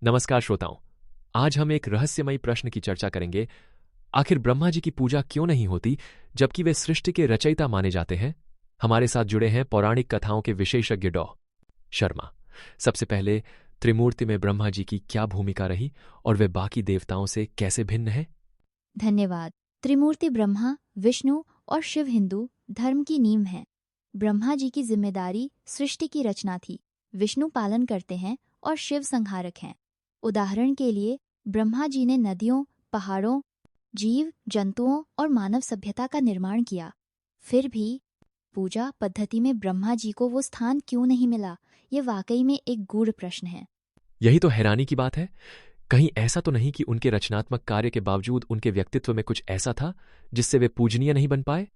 नमस्कार श्रोताओं। आज हम एक रहस्यमयी प्रश्न की चर्चा करेंगे। आखिर ब्रह्मा जी की पूजा क्यों नहीं होती जबकि वे सृष्टि के रचयिता माने जाते हैं? हमारे साथ जुड़े हैं पौराणिक कथाओं के विशेषज्ञ डॉ शर्मा। सबसे पहले, त्रिमूर्ति में ब्रह्मा जी की क्या भूमिका रही और वे बाकी देवताओं से कैसे भिन्न है? धन्यवाद। त्रिमूर्ति ब्रह्मा, विष्णु और शिव हिंदू धर्म की नींव हैं। ब्रह्मा जी की जिम्मेदारी सृष्टि की रचना थी, विष्णु पालन करते हैं और शिव संहारक हैं। उदाहरण के लिए ब्रह्मा जी ने नदियों, पहाड़ों, जीव जंतुओं और मानव सभ्यता का निर्माण किया। फिर भी पूजा पद्धति में ब्रह्मा जी को वो स्थान क्यों नहीं मिला, ये वाकई में एक गूढ़ प्रश्न है। यही तो हैरानी की बात है। कहीं ऐसा तो नहीं कि उनके रचनात्मक कार्य के बावजूद उनके व्यक्तित्व में कुछ ऐसा था जिससे वे पूजनीय नहीं बन पाए?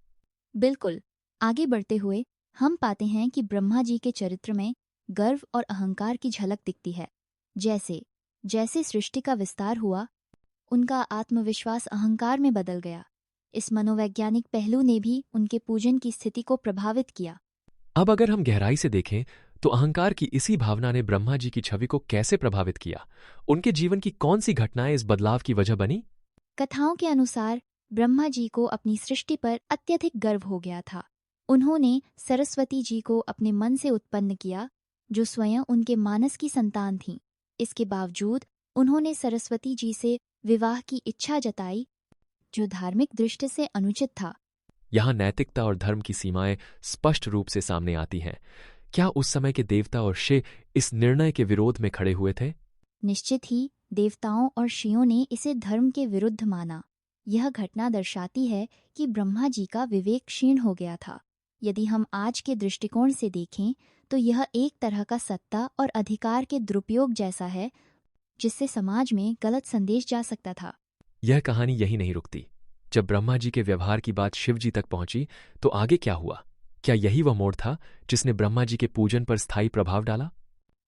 बिल्कुल। आगे बढ़ते हुए हम पाते हैं कि ब्रह्मा जी के चरित्र में गर्व और अहंकार की झलक दिखती है। जैसे जैसे सृष्टि का विस्तार हुआ, उनका आत्मविश्वास अहंकार में बदल गया। इस मनोवैज्ञानिक पहलू ने भी उनके पूजन की स्थिति को प्रभावित किया। अब अगर हम गहराई से देखें तो अहंकार की इसी भावना ने ब्रह्मा जी की छवि को कैसे प्रभावित किया? उनके जीवन की कौन सी घटनाएं इस बदलाव की वजह बनी? कथाओं के अनुसार ब्रह्मा जी को अपनी सृष्टि पर अत्यधिक गर्व हो गया था। उन्होंने सरस्वती जी को अपने मन से उत्पन्न किया, जो स्वयं उनके मानस की संतान थीं। इसके बावजूद उन्होंने सरस्वती जी से विवाह की इच्छा जताई, जो धार्मिक दृष्टि से अनुचित था। यहाँ नैतिकता और धर्म की सीमाएं स्पष्ट रूप से सामने आती हैं। क्या उस समय के देवता और शिव इस निर्णय के विरोध में खड़े हुए थे? निश्चित ही देवताओं और ऋषियों ने इसे धर्म के विरुद्ध माना। यह घटना दर्शाती है कि ब्रह्मा जी का विवेक क्षीण हो गया था। यदि हम आज के दृष्टिकोण से देखें तो यह एक तरह का सत्ता और अधिकार के दुरुपयोग जैसा है, जिससे समाज में गलत संदेश जा सकता था। यह कहानी यही नहीं रुकती। जब ब्रह्मा जी के व्यवहार की बात शिव जी तक पहुंची तो आगे क्या हुआ? क्या यही वह मोड़ था जिसने ब्रह्मा जी के पूजन पर स्थायी प्रभाव डाला?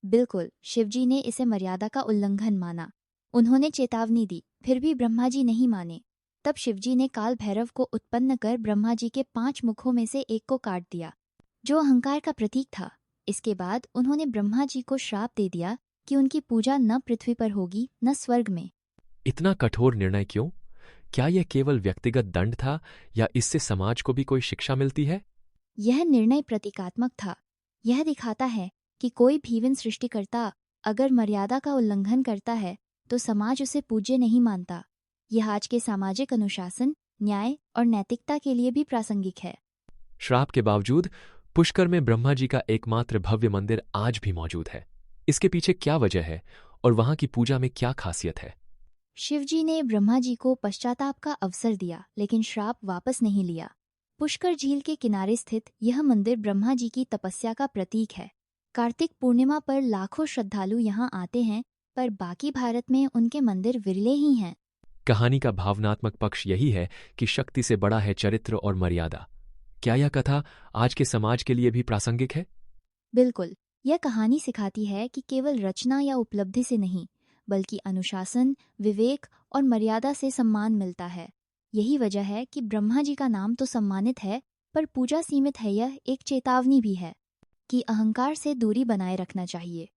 बिल्कुल, शिवजी ने इसे मर्यादा का उल्लंघन माना। उन्होंने चेतावनी दी, फिर भी ब्रह्मा जी नहीं माने। तब शिवजी ने काल भैरव को उत्पन्न कर ब्रह्मा जी के 5 मुखों में से एक को काट दिया, जो अहंकार का प्रतीक था। इसके बाद उन्होंने ब्रह्मा जी को श्राप दे दिया कि उनकी पूजा न पृथ्वी पर होगी न स्वर्ग में। इतना कठोर निर्णय क्यों? क्या यह केवल व्यक्तिगत दंड था या इससे समाज को भी कोई शिक्षा मिलती है? यह निर्णय प्रतीकात्मक था। यह दिखाता है कि कोई भीवन सृष्टिकर्ता अगर मर्यादा का उल्लंघन करता है तो समाज उसे पूज्य नहीं मानता। यह आज के सामाजिक अनुशासन, न्याय और नैतिकता के लिए भी प्रासंगिक है। श्राप के बावजूद पुष्कर में ब्रह्मा जी का एकमात्र भव्य मंदिर आज भी मौजूद है। इसके पीछे क्या वजह है और वहां की पूजा में क्या खासियत है? शिवजी ने ब्रह्मा जी को पश्चाताप का अवसर दिया, लेकिन श्राप वापस नहीं लिया। पुष्कर झील के किनारे स्थित यह मंदिर ब्रह्मा जी की तपस्या का प्रतीक है। कार्तिक पूर्णिमा पर लाखों श्रद्धालु यहाँ आते हैं, पर बाकी भारत में उनके मंदिर विरले ही हैं। कहानी का भावनात्मक पक्ष यही है कि शक्ति से बड़ा है चरित्र और मर्यादा। क्या यह कथा आज के समाज के लिए भी प्रासंगिक है? बिल्कुल, यह कहानी सिखाती है कि केवल रचना या उपलब्धि से नहीं, बल्कि अनुशासन, विवेक और मर्यादा से सम्मान मिलता है। यही वजह है कि ब्रह्मा जी का नाम तो सम्मानित है, पर पूजा सीमित है। यह एक चेतावनी भी है कि अहंकार से दूरी बनाए रखना चाहिए।